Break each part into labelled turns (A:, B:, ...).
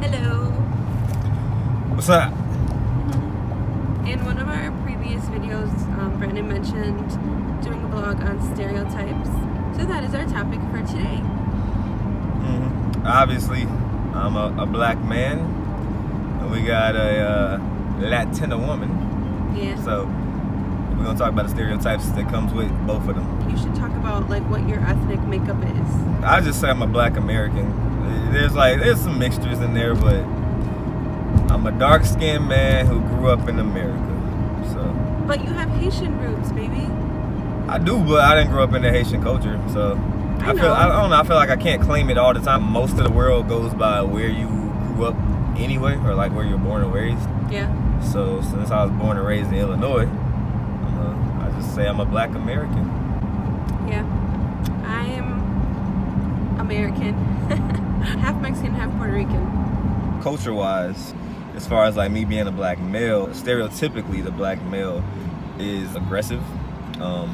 A: Hello.
B: What's up?
A: In one of our previous videos, Brandon mentioned doing a vlog on stereotypes. So that is our topic for today.
B: Obviously, I'm a black man, and we got a Latina woman.
A: Yeah.
B: So we're gonna talk about the stereotypes that comes with both of them.
A: You should talk about like what your ethnic makeup is.
B: I just say I'm a black American. There's some mixtures in there, but I'm a dark-skinned man who grew up in America. So.
A: But you have Haitian roots, baby.
B: I do, but I didn't grow up in the Haitian culture, so I don't know. I feel like I can't claim it all the time. Most of the world goes by where you grew up anyway, or like where you're born and raised.
A: Yeah.
B: So since I was born and raised in Illinois, I just say I'm a black American.
A: Yeah. I'm American. Half Mexican, half Puerto Rican.
B: Culture-wise, as far as like me being a black male, stereotypically the black male is aggressive,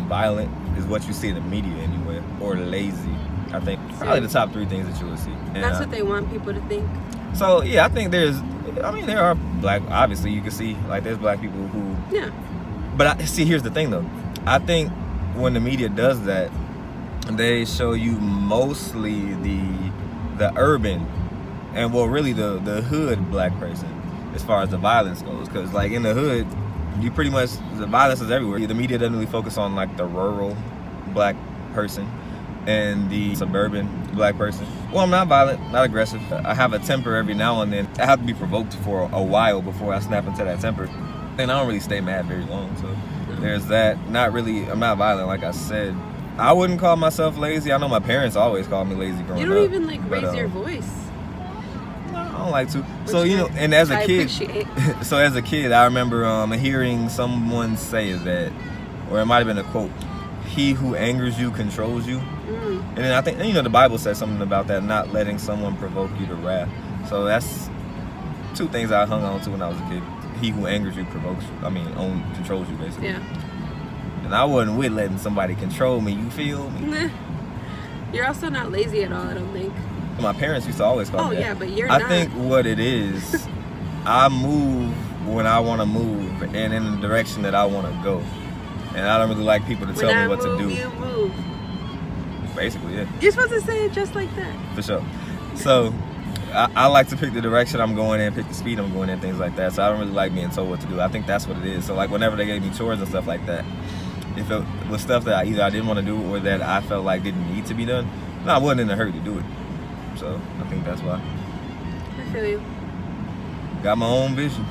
B: violent is what you see in the media anyway, or lazy. I think probably the top three things that you will see. And
A: that's what they want people to think.
B: So yeah, I think there are black, obviously you can see like there's black people who.
A: Yeah.
B: But here's the thing though. I think when the media does that, they show you mostly the urban and really the hood black person as far as the violence goes, because like in the hood you pretty much, the violence is everywhere. The media doesn't really focus on like the rural black person and the suburban black person. Well, I'm not violent, not aggressive. I have a temper every now and then. I have to be provoked for a while before I snap into that temper, and I don't really stay mad very long, so there's that. I'm not violent, like I said. I wouldn't call myself lazy. I know my parents always called me lazy growing up.
A: You don't even like raise your voice.
B: No, I don't like to. So and as a kid, so as a kid, I remember hearing someone say that, or it might have been a quote: "He who angers you controls you." And then I think the Bible says something about that, not letting someone provoke you to wrath. So that's two things I hung on to when I was a kid. He who angers you controls you, basically.
A: Yeah.
B: And I wasn't with letting somebody control me, you feel me?
A: You're also not lazy at all, I don't think.
B: My parents used to always call me that.
A: Yeah, but you're not.
B: I think what it is, I move when I want to move and in the direction that I want to go. And I don't really like people to tell me what to do.
A: You move.
B: Basically, yeah.
A: You're supposed to say it just like that.
B: For sure. So, I like to pick the direction I'm going in, pick the speed I'm going in, things like that. So I don't really like being told what to do. I think that's what it is. So like whenever they gave me chores and stuff like that, if it was stuff that either I didn't want to do or that I felt like didn't need to be done, I wasn't in a hurry to do it. So I think that's why.
A: I feel you.
B: Got my own vision.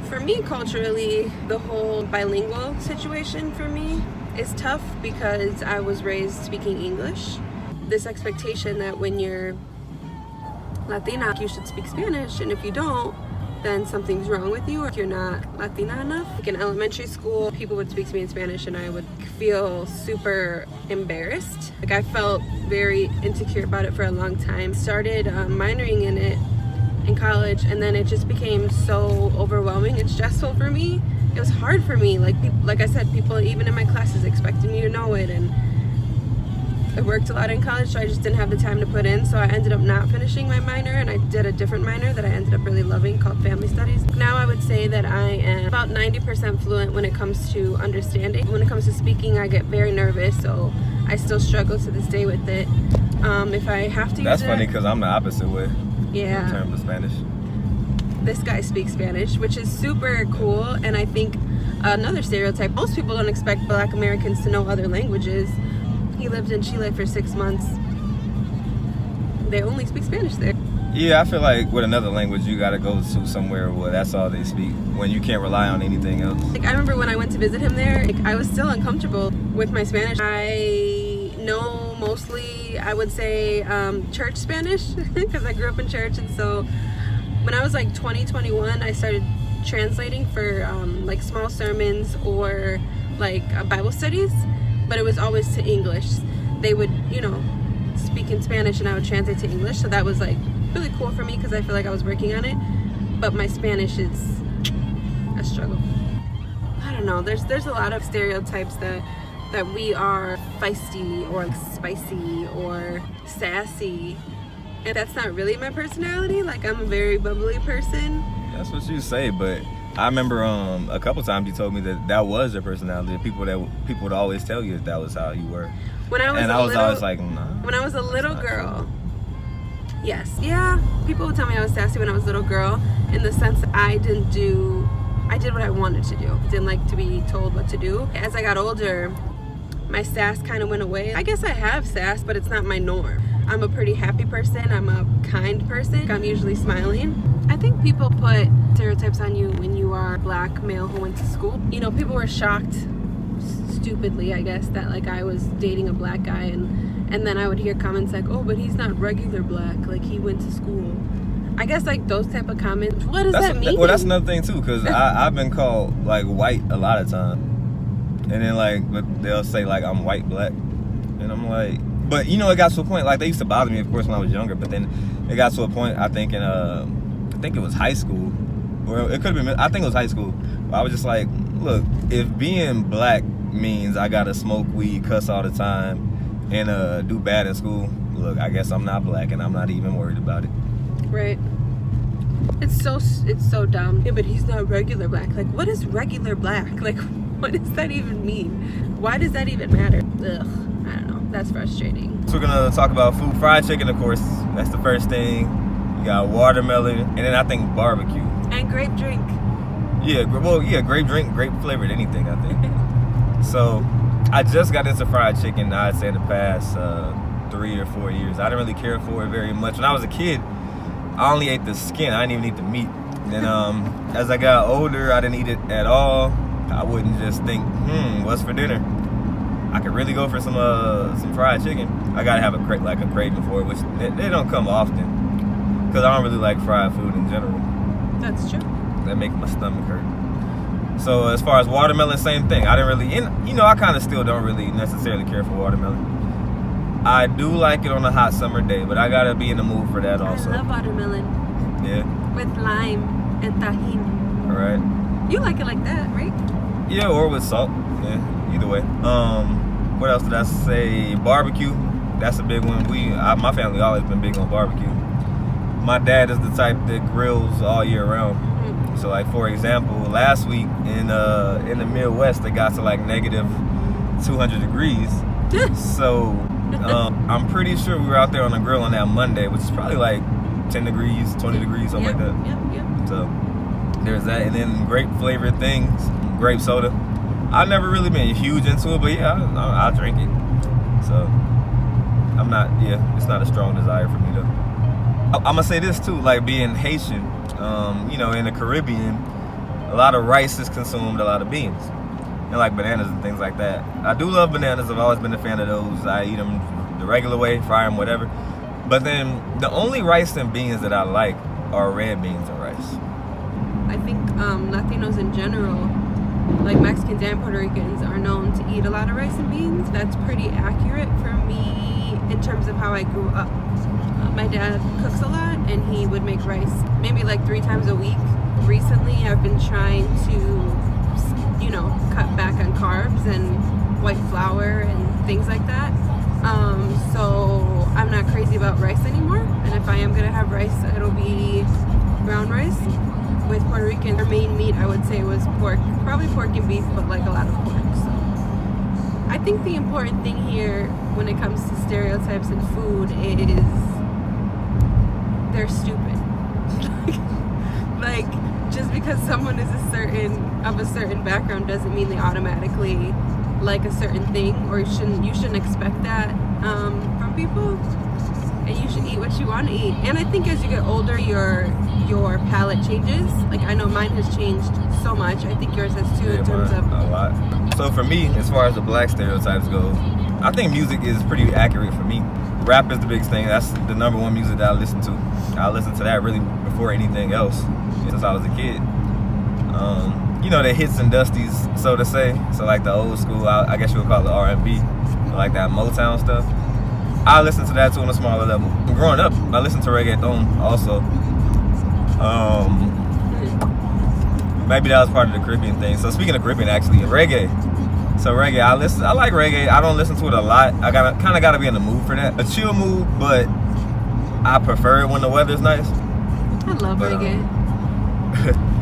A: For me, culturally, the whole bilingual situation for me is tough because I was raised speaking English. This expectation that when you're Latina, you should speak Spanish, and if you don't, then something's wrong with you, or if you're not Latina enough. Like in elementary school, people would speak to me in Spanish and I would feel super embarrassed. Like I felt very insecure about it for a long time. Started minoring in it in college, and then it just became so overwhelming and stressful for me. It was hard for me. Like I said, people even in my classes expected me to know it, and I worked a lot in college, so I just didn't have the time to put in. So I ended up not finishing my minor, and I did a different minor that I ended up really loving called Family Studies. Now I would say that I am about 90% fluent when it comes to understanding. When it comes to speaking, I get very nervous, so I still struggle to this day with it. If I have to
B: That's funny because I'm the opposite way.
A: Yeah.
B: In terms of Spanish.
A: This guy speaks Spanish, which is super cool, and I think another stereotype, most people don't expect Black Americans to know other languages. He lived in Chile for 6 months. They only speak Spanish there.
B: Yeah, I feel like with another language, you gotta go to somewhere where that's all they speak, when you can't rely on anything else.
A: Like I remember when I went to visit him there, I was still uncomfortable with my Spanish. I know mostly, I would say, church Spanish, because I grew up in church, and so when I was like 21, I started translating for like small sermons or like Bible studies, but it was always to English. They would, speak in Spanish and I would translate to English, so that was like really cool for me because I feel like I was working on it. But my Spanish is a struggle. I don't know, there's a lot of stereotypes that we are feisty or spicy or sassy And that's not really my personality. Like, I'm a very bubbly person.
B: That's what you say, but I remember a couple times you told me that was your personality. People would always tell you that was how you were.
A: When I was
B: always like, nah.
A: When I was a little girl, yes, yeah, people would tell me I was sassy when I was a little girl, in the sense that I did what I wanted to do. Didn't like to be told what to do. As I got older, my sass kind of went away. I guess I have sass, but it's not my norm. I'm a pretty happy person. I'm a kind person. I'm usually smiling. I think people put stereotypes on you when you are a black male who went to school. You know, people were shocked, stupidly, I guess, that like I was dating a black guy, and then I would hear comments like, oh, but he's not regular black, like he went to school. I guess like those type of comments. What does that mean?
B: Well, that's another thing too, because I've been called like white a lot of times, and then like, but they'll say like I'm white black, and I'm like, but you know, it got to a point like they used to bother me, of course, when I was younger, but then it got to a point, I think it was high school, or it could have been, I think it was high school. I was just like, look, if being black means I gotta smoke weed, cuss all the time, and do bad in school, look, I guess I'm not black, and I'm not even worried about it.
A: Right. It's so dumb. Yeah, but he's not regular black. Like, what is regular black? Like, what does that even mean? Why does that even matter? Ugh, I don't know. That's frustrating.
B: So we're gonna talk about food. Fried chicken, of course. That's the first thing. You got watermelon, and then I think barbecue.
A: And grape drink.
B: Yeah, grape drink, grape flavored anything, I think. So, I just got into fried chicken, I'd say in the past 3 or 4 years. I didn't really care for it very much. When I was a kid, I only ate the skin. I didn't even eat the meat. Then as I got older, I didn't eat it at all. I wouldn't just think, what's for dinner? I could really go for some fried chicken. I gotta have a craving for it, which they don't come often. Because I don't really like fried food in general.
A: That's true.
B: That makes my stomach hurt. So as far as watermelon, same thing. I didn't really, I kind of still don't really necessarily care for watermelon. I do like it on a hot summer day, but I gotta be in the mood for that also.
A: I love watermelon.
B: Yeah.
A: With lime and tahini.
B: All right.
A: You like it like that, right?
B: Yeah, or with salt. Yeah, either way. What else did I say? Barbecue. That's a big one. My family always been big on barbecue. My dad is the type that grills all year round. Mm-hmm. So, like for example, last week in the Midwest, it got to like negative 200 degrees. So I'm pretty sure we were out there on the grill on that Monday, which is probably like 10 degrees, 20 degrees, something like that.
A: Yep.
B: So there's that, and then grape flavored things, grape soda. I've never really been huge into it, but yeah, I'll drink it. So it's not a strong desire for me though. I'm gonna say this too, like being Haitian, in the Caribbean, a lot of rice is consumed, a lot of beans, and like bananas and things like that. I do love bananas. I've always been a fan of those. I eat them the regular way, fry them, whatever. But then the only rice and beans that I like are red beans and rice.
A: I think Latinos in general, like Mexicans and Puerto Ricans, are known to eat a lot of rice and beans. That's pretty accurate for me in terms of how I grew up. My dad cooks a lot, and he would make rice maybe like 3 times a week. Recently, I've been trying to, cut back on carbs and white flour and things like that. So I'm not crazy about rice anymore. And if I am gonna have rice, it'll be brown rice. With Puerto Rican, their main meat, I would say, was pork, probably pork and beef, but like a lot of pork. So I think the important thing here when it comes to stereotypes in food is they're stupid. Like, just because someone is of a certain background doesn't mean they automatically like a certain thing, or you shouldn't expect that from people. And you should eat what you want to eat. And I think as you get older, your palate changes. Like, I know mine has changed so much. I think yours has too, in terms of
B: a lot. So for me, as far as the black stereotypes go, I think music is pretty accurate for me. Rap is the biggest thing. That's the number one music that I listen to. I listen to that really before anything else since I was a kid. The hits and dusties, so to say. So like the old school, I guess you would call it R&B, like that Motown stuff. I listen to that too on a smaller level. Growing up, I listened to reggaeton also. Maybe that was part of the Caribbean thing. So speaking of Caribbean, actually, reggae. So reggae, I like reggae. I don't listen to it a lot. I kind of gotta be in the mood for that. A chill mood, but I prefer it when the weather's nice.
A: I love reggae.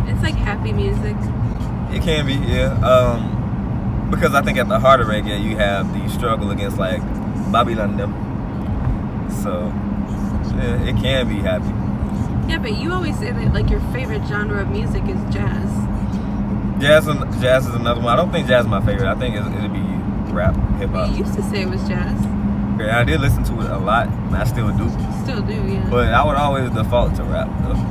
A: It's like happy music.
B: It can be, yeah. Because I think at the heart of reggae, you have the struggle against like Babylon them. So yeah, it can be happy.
A: Yeah, but you always say that like your favorite genre of music is jazz.
B: Jazz is another one. I don't think jazz is my favorite. I think it'd be rap, hip hop.
A: You used to say it was jazz.
B: Yeah, I did listen to it a lot, and I still do.
A: Still do, yeah.
B: But I would always default to rap though.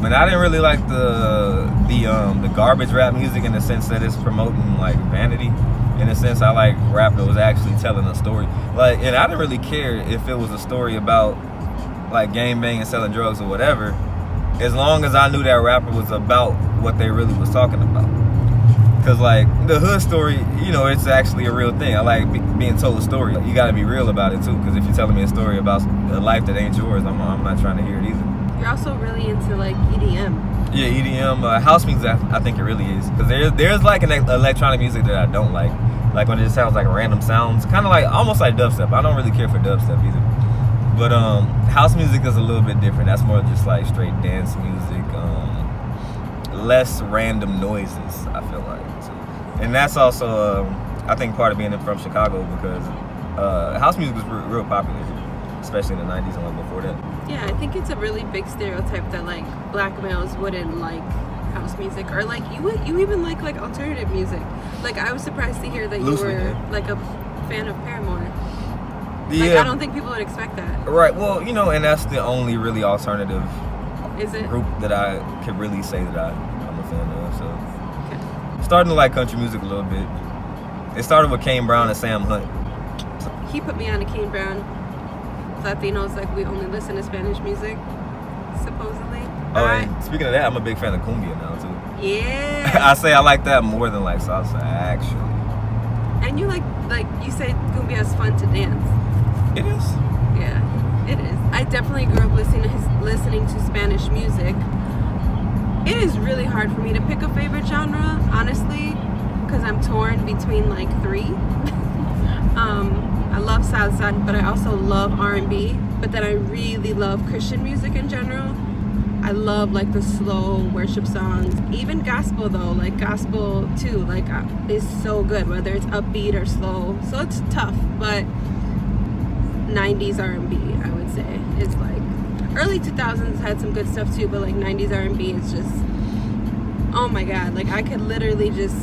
B: But I didn't really like the garbage rap music in the sense that it's promoting like vanity. In a sense, I like rap that was actually telling a story. Like, and I didn't really care if it was a story about like gang banging, selling drugs or whatever, as long as I knew that rapper was about what they really was talking about. Cause like the hood story, you know, it's actually a real thing. I like being told a story. You got to be real about it too. Cause if you're telling me a story about a life that ain't yours, I'm not trying to hear it either.
A: You're also really into like EDM.
B: Yeah, EDM, house music. I think it really is. Cause there's like an electronic music that I don't like when it just sounds like random sounds, kind of like almost like dubstep. I don't really care for dubstep either. But house music is a little bit different. That's more just like straight dance music, less random noises, I feel like. So, and that's also, I think, part of being from Chicago because house music was real popular here, especially in the 90s and like before that.
A: Yeah, I think it's a really big stereotype that like black males wouldn't like house music, or like you even like alternative music. Like I was surprised to hear that
B: Loosely,
A: you were
B: yeah.
A: like a fan of Paramore.
B: Yeah.
A: Like I don't think people would expect that.
B: Right. Well, you know, and that's the only really alternative
A: Is it?
B: group that I could really say that I'm a fan of. So
A: Okay.
B: starting to like country music a little bit. It started with Kane Brown and Sam Hunt.
A: He put me on to Kane Brown. Latinos, like we only listen to Spanish music, supposedly.
B: Oh, and speaking of that, I'm a big fan of cumbia now too.
A: Yeah.
B: I say I like that more than like salsa, actually.
A: And you like you say cumbia is fun to dance.
B: It is.
A: Yeah, it is. I definitely grew up listening to Spanish music. It is really hard for me to pick a favorite genre, honestly, because I'm torn between like three. I love salsa, but I also love R&B. But then I really love Christian music in general. I love like the slow worship songs, even gospel though. Like gospel too, like is so good, whether it's upbeat or slow. So it's tough, but 90s R&B, I would say, is like early 2000s had some good stuff too, but like 90s R&B is just, oh my god, like I could literally just,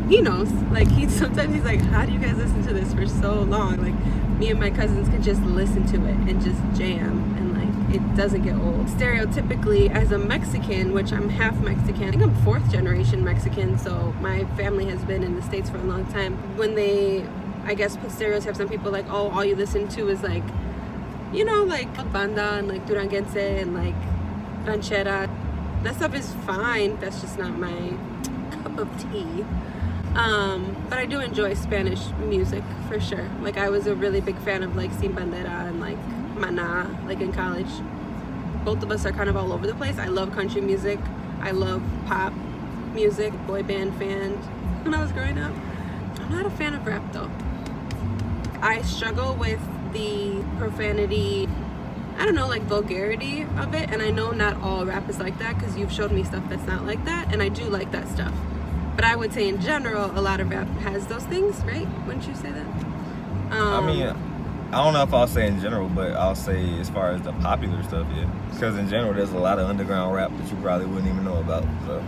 A: he knows, like sometimes he's like, how do you guys listen to this for so long? Like me and my cousins could just listen to it and just jam, and like it doesn't get old. Stereotypically, as a Mexican, which I'm half Mexican, I think I'm 4th generation Mexican, so my family has been in the States for a long time. When they, I guess, put stereotypes on people like, oh, all you listen to is like, you know, like banda and like duranguense and like ranchera. That stuff is fine. That's just not my cup of tea. But I do enjoy Spanish music for sure. Like I was a really big fan of like Sin Bandera and like Maná, like in college. Both of us are kind of all over the place. I love country music. I love pop music, boy band fan when I was growing up. I'm not a fan of rap though. I struggle with the profanity, I don't know, like vulgarity of it, and I know not all rap is like that because you've showed me stuff that's not like that, and I do like that stuff. But I would say in general, a lot of rap has those things, right? Wouldn't you say that?
B: I mean, I don't know if I'll say in general, but I'll say as far as the popular stuff, yeah. Because in general, there's a lot of underground rap that you probably wouldn't even know about. So.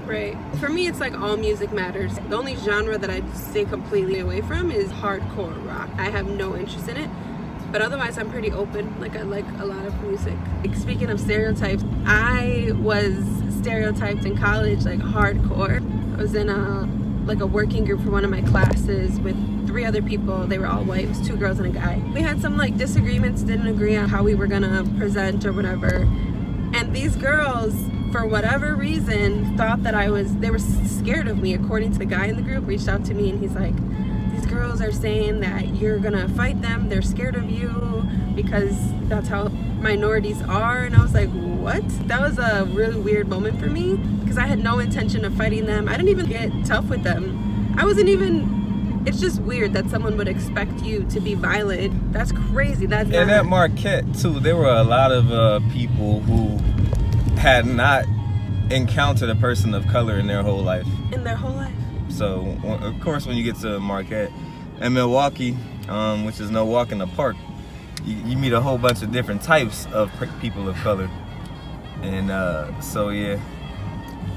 A: Right. For me, it's like all music matters. The only genre that I stay completely away from is hardcore rock. I have no interest in it. But otherwise, I'm pretty open. Like, I like a lot of music. Like, speaking of stereotypes, I was stereotyped in college, like hardcore. I was in a working group for one of my classes with 3 other people. They were all white. It was 2 girls and a guy. We had some like disagreements, didn't agree on how we were gonna present or whatever. And these girls, for whatever reason, thought that they were scared of me. According to the guy in the group, reached out to me and he's like, these girls are saying that you're gonna fight them. They're scared of you because that's how minorities are. And I was like, what? That was a really weird moment for me because I had no intention of fighting them. I didn't even get tough with them. I wasn't even it's just weird that someone would expect you to be violent. That's crazy. That's
B: And at Marquette too, there were a lot of people who had not encountered a person of color in their whole life. So of course, when you get to Marquette and Milwaukee, which is no walk in the park, you meet a whole bunch of different types of people of color. And so yeah,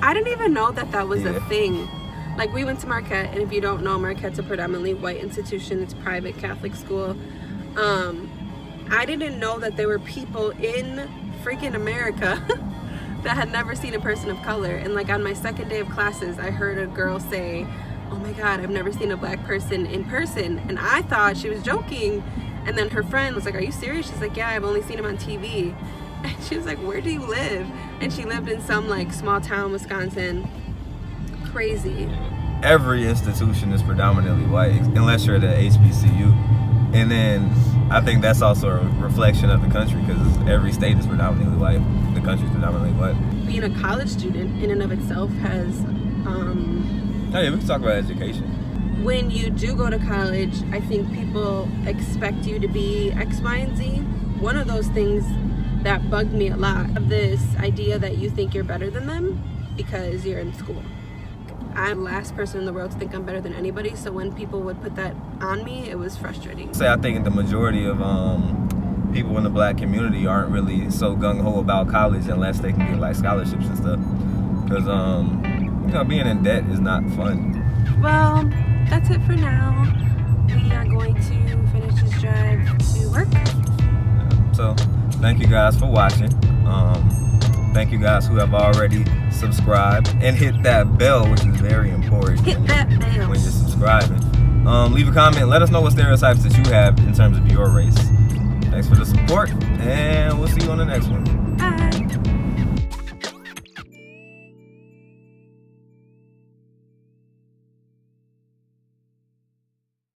A: I didn't even know that was a thing. Like, we went to Marquette, and if you don't know, Marquette's a predominantly white institution. It's a private Catholic school. I didn't know that there were people in freaking America that had never seen a person of color. And like, on my second day of classes, I heard a girl say, "Oh my God, I've never seen a black person in person." And I thought she was joking. And then her friend was like, "Are you serious?" She's like, "Yeah, I've only seen him on TV." And she was like, "Where do you live?" And she lived in some like small town, Wisconsin. Crazy.
B: Every institution is predominantly white, unless you're at the HBCU. And then I think that's also a reflection of the country, because every state is predominantly white. The country is predominantly white.
A: Being a college student in and of itself has...
B: Oh yeah, we can talk about education.
A: When you do go to college, I think people expect you to be X, Y, and Z. One of those things that bugged me a lot, of this idea that you think you're better than them because you're in school. I'm the last person in the world to think I'm better than anybody, so when people would put that on me, it was frustrating.
B: I think the majority of people in the black community aren't really so gung-ho about college unless they can get like scholarships and stuff. Because being in debt is not fun.
A: Well, that's it for now. We are going to finish this drive to work.
B: So thank you guys for watching. Thank you guys who have already subscribed and hit that bell, which is very important.
A: Hit that bell
B: when you're subscribing. Leave a comment. Let us know what stereotypes that you have in terms of your race. Thanks for the support, and we'll see you on the next one.